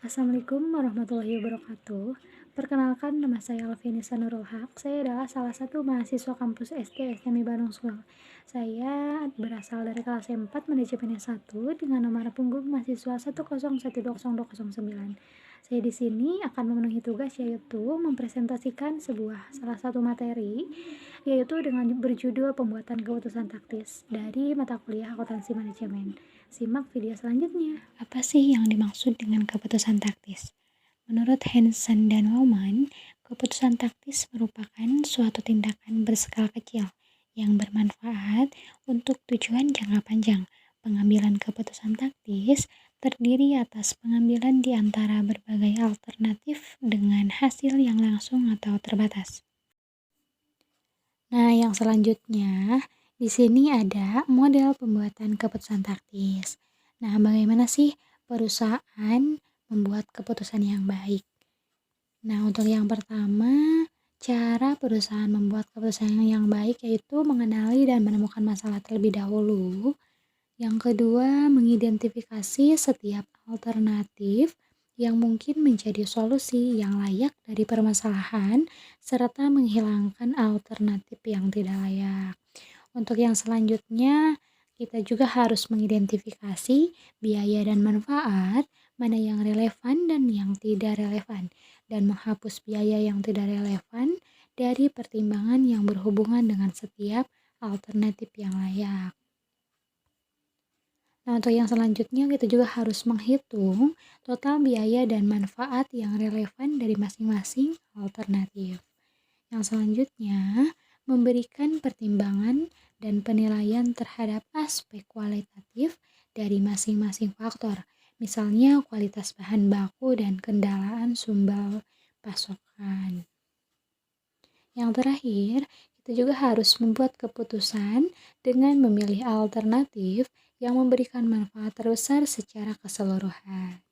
Assalamualaikum warahmatullahi wabarakatuh. Perkenalkan, nama saya Alvinisa Nurul Haq. Saya adalah salah satu mahasiswa kampus SD STMI Bandung School. Saya berasal dari kelas 4 manajemen S1 dengan nomor punggung mahasiswa 1011209. Saya di sini akan memenuhi tugas yaitu mempresentasikan salah satu materi yaitu dengan berjudul pembuatan keputusan taktis dari mata kuliah akuntansi manajemen. Simak video selanjutnya. Apa sih yang dimaksud dengan keputusan taktis? Menurut Hansen dan Wauman, keputusan taktis merupakan suatu tindakan berskala kecil yang bermanfaat untuk tujuan jangka panjang. Pengambilan keputusan taktis terdiri atas pengambilan di antara berbagai alternatif dengan hasil yang langsung atau terbatas. Nah, yang selanjutnya di sini ada model pembuatan keputusan taktis. Nah, bagaimana sih perusahaan membuat keputusan yang baik? Nah, untuk yang pertama, cara perusahaan membuat keputusan yang baik yaitu mengenali dan menemukan masalah terlebih dahulu. Yang kedua, mengidentifikasi setiap alternatif yang mungkin menjadi solusi yang layak dari permasalahan, serta menghilangkan alternatif yang tidak layak. Untuk yang selanjutnya, kita juga harus mengidentifikasi biaya dan manfaat, mana yang relevan dan yang tidak relevan, dan menghapus biaya yang tidak relevan dari pertimbangan yang berhubungan dengan setiap alternatif yang layak. Nah, untuk yang selanjutnya kita juga harus menghitung total biaya dan manfaat yang relevan dari masing-masing alternatif. Yang selanjutnya, memberikan pertimbangan dan penilaian terhadap aspek kualitatif dari masing-masing faktor, misalnya kualitas bahan baku dan kendalaan sumber pasokan. Yang terakhir, kita juga harus membuat keputusan dengan memilih alternatif yang memberikan manfaat terbesar secara keseluruhan.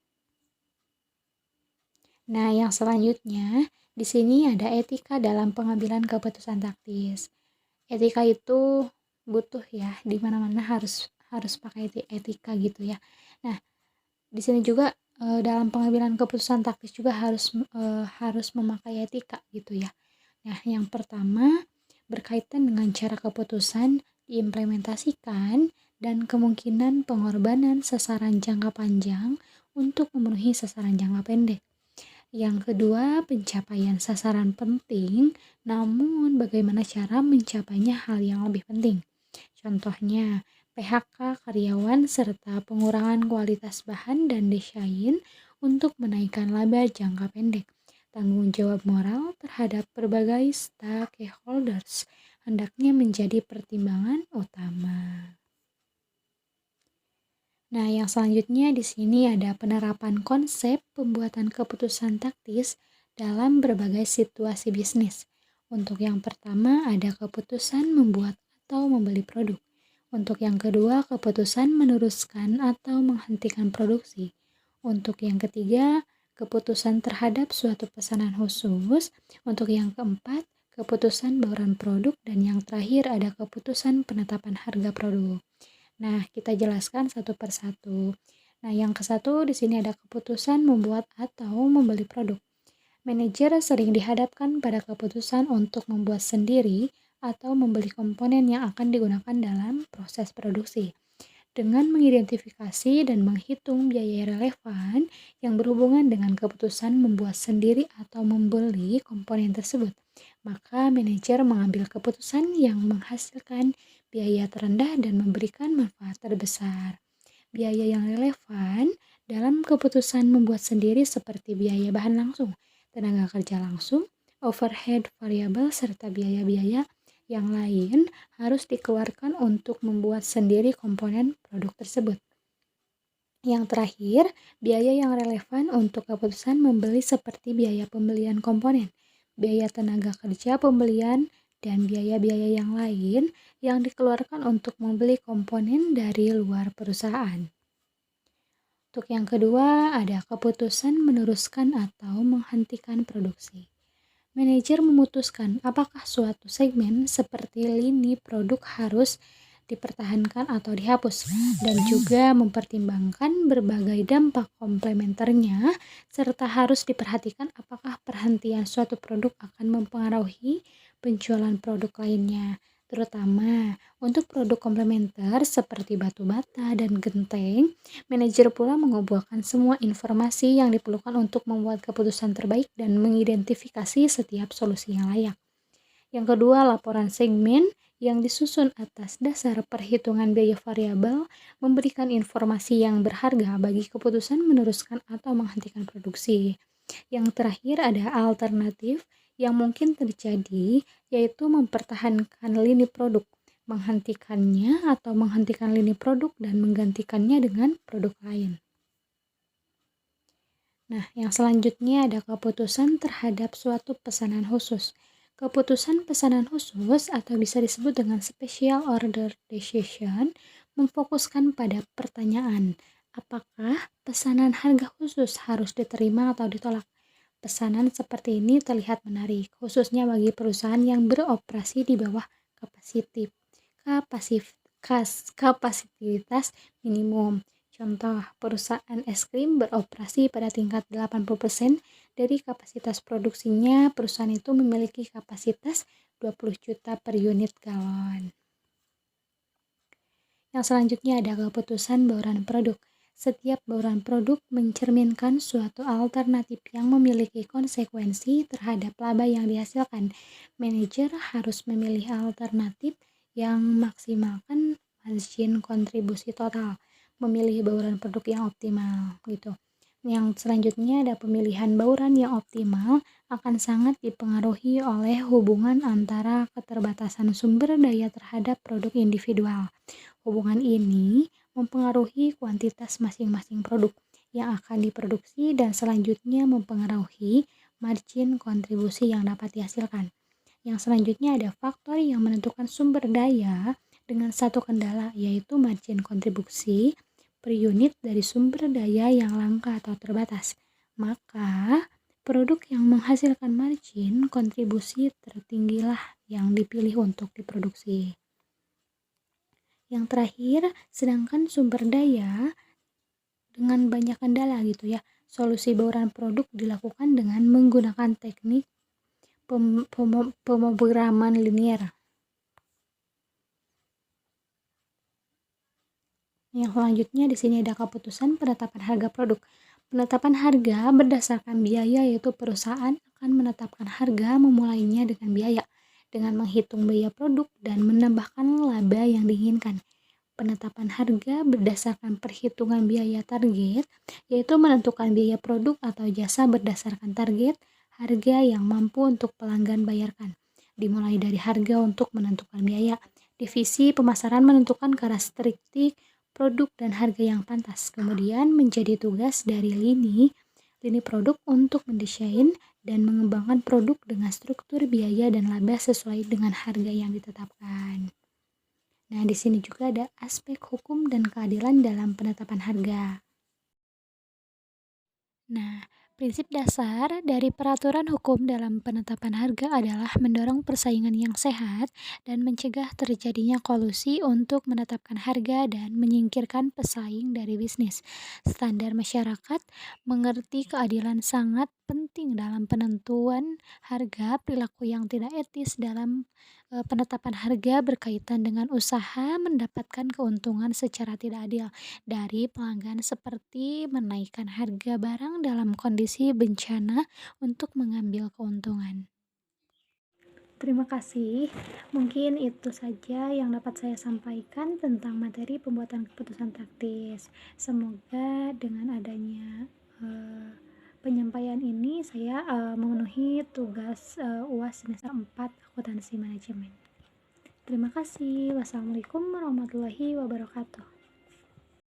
Nah, yang selanjutnya, di sini ada etika dalam pengambilan keputusan taktis. Etika itu butuh ya, di mana-mana harus pakai etika gitu ya. Nah, di sini juga dalam pengambilan keputusan taktis juga harus memakai etika gitu ya. Nah, yang pertama berkaitan dengan cara keputusan diimplementasikan dan kemungkinan pengorbanan sasaran jangka panjang untuk memenuhi sasaran jangka pendek. Yang kedua, pencapaian sasaran penting, namun bagaimana cara mencapainya hal yang lebih penting. Contohnya, PHK karyawan serta pengurangan kualitas bahan dan desain untuk menaikkan laba jangka pendek. Tanggung jawab moral terhadap berbagai stakeholders hendaknya menjadi pertimbangan utama. Nah, yang selanjutnya di sini ada penerapan konsep pembuatan keputusan taktis dalam berbagai situasi bisnis. Untuk yang pertama ada keputusan membuat atau membeli produk. Untuk yang kedua, keputusan meneruskan atau menghentikan produksi. Untuk yang ketiga, keputusan terhadap suatu pesanan khusus. Untuk yang keempat, keputusan bauran produk. Dan yang terakhir ada keputusan penetapan harga produk. Nah, kita jelaskan satu persatu. Nah, yang ke satu di sini ada keputusan membuat atau membeli produk. Manajer sering dihadapkan pada keputusan untuk membuat sendiri atau membeli komponen yang akan digunakan dalam proses produksi. Dengan mengidentifikasi dan menghitung biaya relevan yang berhubungan dengan keputusan membuat sendiri atau membeli komponen tersebut, maka manajer mengambil keputusan yang menghasilkan biaya terendah dan memberikan manfaat terbesar. Biaya yang relevan dalam keputusan membuat sendiri seperti biaya bahan langsung, tenaga kerja langsung, overhead variabel, serta biaya-biaya yang lain harus dikeluarkan untuk membuat sendiri komponen produk tersebut. Yang terakhir, biaya yang relevan untuk keputusan membeli seperti biaya pembelian komponen, biaya tenaga kerja pembelian, dan biaya-biaya yang lain yang dikeluarkan untuk membeli komponen dari luar perusahaan. Untuk yang kedua, ada keputusan meneruskan atau menghentikan produksi. Manajer memutuskan apakah suatu segmen seperti lini produk harus dipertahankan atau dihapus, dan juga mempertimbangkan berbagai dampak komplementernya, serta harus diperhatikan apakah perhentian suatu produk akan mempengaruhi penjualan produk lainnya. Terutama untuk produk komplementer seperti batu bata dan genteng, manajer pula mengumpulkan semua informasi yang diperlukan untuk membuat keputusan terbaik dan mengidentifikasi setiap solusi yang layak. Yang kedua, laporan segmen yang disusun atas dasar perhitungan biaya variabel memberikan informasi yang berharga bagi keputusan meneruskan atau menghentikan produksi. Yang terakhir ada alternatif yang mungkin terjadi, yaitu mempertahankan lini produk, menghentikannya atau menghentikan lini produk dan menggantikannya dengan produk lain. Nah, yang selanjutnya ada keputusan terhadap suatu pesanan khusus. Keputusan pesanan khusus atau bisa disebut dengan special order decision memfokuskan pada pertanyaan, apakah pesanan harga khusus harus diterima atau ditolak. Pesanan seperti ini terlihat menarik, khususnya bagi perusahaan yang beroperasi di bawah kapasitas minimum. Contoh, perusahaan es krim beroperasi pada tingkat 80% dari kapasitas produksinya. Perusahaan itu memiliki kapasitas 20 juta per unit galon. Yang selanjutnya ada keputusan bauran produk. Setiap bauran produk mencerminkan suatu alternatif yang memiliki konsekuensi terhadap laba yang dihasilkan. Manajer harus memilih alternatif yang maksimalkan margin kontribusi total, memilih bauran produk yang optimal gitu. Yang selanjutnya ada pemilihan bauran yang optimal akan sangat dipengaruhi oleh hubungan antara keterbatasan sumber daya terhadap produk individual. Hubungan ini mempengaruhi kuantitas masing-masing produk yang akan diproduksi dan selanjutnya mempengaruhi margin kontribusi yang dapat dihasilkan. Yang selanjutnya ada faktor yang menentukan sumber daya dengan satu kendala, yaitu margin kontribusi per unit dari sumber daya yang langka atau terbatas. Maka, produk yang menghasilkan margin kontribusi tertinggilah yang dipilih untuk diproduksi. Yang terakhir, sedangkan sumber daya dengan banyak kendala gitu ya. Solusi bauran produk dilakukan dengan menggunakan teknik pemrograman linier. Yang selanjutnya di sini ada keputusan penetapan harga produk. Penetapan harga berdasarkan biaya, yaitu perusahaan akan menetapkan harga memulainya dengan biaya, dengan menghitung biaya produk dan menambahkan laba yang diinginkan. Penetapan harga berdasarkan perhitungan biaya target, yaitu menentukan biaya produk atau jasa berdasarkan target harga yang mampu untuk pelanggan bayarkan. Dimulai dari harga untuk menentukan biaya. Divisi pemasaran menentukan karakteristik produk dan harga yang pantas. Kemudian menjadi tugas dari lini produk untuk mendesain dan mengembangkan produk dengan struktur biaya dan laba sesuai dengan harga yang ditetapkan. Nah, di sini juga ada aspek hukum dan keadilan dalam penetapan harga. Nah, prinsip dasar dari peraturan hukum dalam penetapan harga adalah mendorong persaingan yang sehat dan mencegah terjadinya kolusi untuk menetapkan harga dan menyingkirkan pesaing dari bisnis. Standar masyarakat mengerti keadilan sangat penting dalam penentuan harga. Perilaku yang tidak etis dalam penetapan harga berkaitan dengan usaha mendapatkan keuntungan secara tidak adil dari pelanggan, seperti menaikkan harga barang dalam kondisi bencana untuk mengambil keuntungan. Terima kasih. Mungkin itu saja yang dapat saya sampaikan tentang materi pembuatan keputusan taktis. Semoga dengan adanya penyampaian ini saya memenuhi tugas UAS semester 4 akuntansi manajemen. Terima kasih. Wassalamualaikum warahmatullahi wabarakatuh.